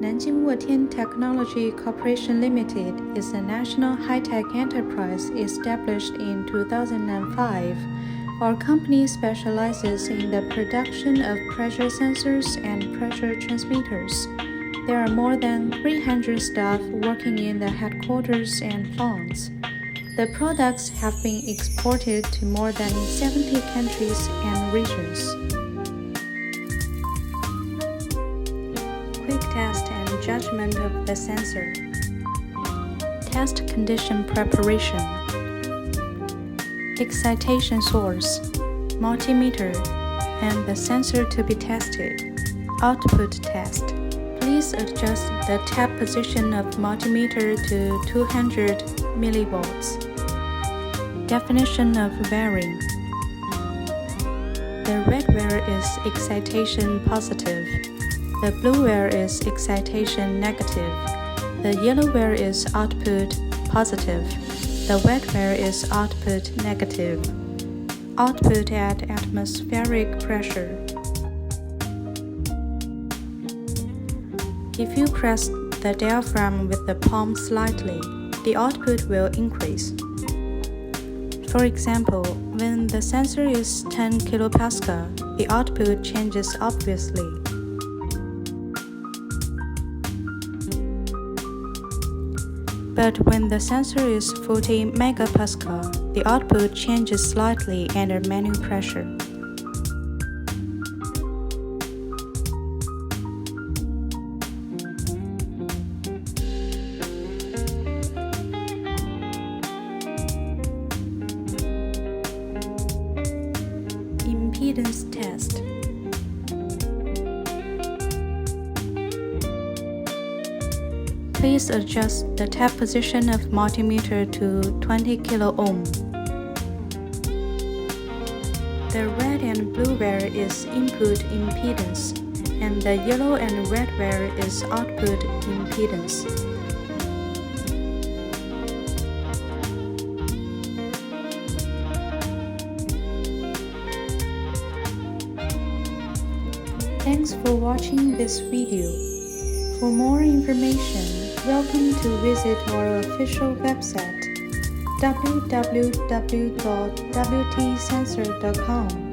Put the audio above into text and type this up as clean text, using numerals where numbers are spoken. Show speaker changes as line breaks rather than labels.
PC10 Technology Corporation Limited is a national high-tech enterprise established in 2005. Our company specializes in the production of pressure sensors and pressure transmitters. There are more than 300 staff working in the headquarters and plants. The products have been exported to more than 70 countries and regions. Quick test and judgment of the sensor. Test condition preparation. Excitation source, multimeter, and the sensor to be tested. Output test. Please adjust the tap position of multimeter to 200 millivolts. Definition of varying. The red wire is excitation positive. The blue wire is excitation negative. The yellow wire is output positive. The red wire is output negative. Output at atmospheric pressure. If you press the diaphragm with the palm slightly, the output will increase. For example, when the sensor is 10 kPa, the output changes obviously. But when the sensor is 40 MPa, the output changes slightly under manual pressure. Impedance test. Please adjust the tap position of multimeter to 20 kΩ. The red and blue wire is input impedance, and the yellow and red wire is output impedance. Thanks for watching this video. For more information, welcome to visit our official website www.wtsensor.com.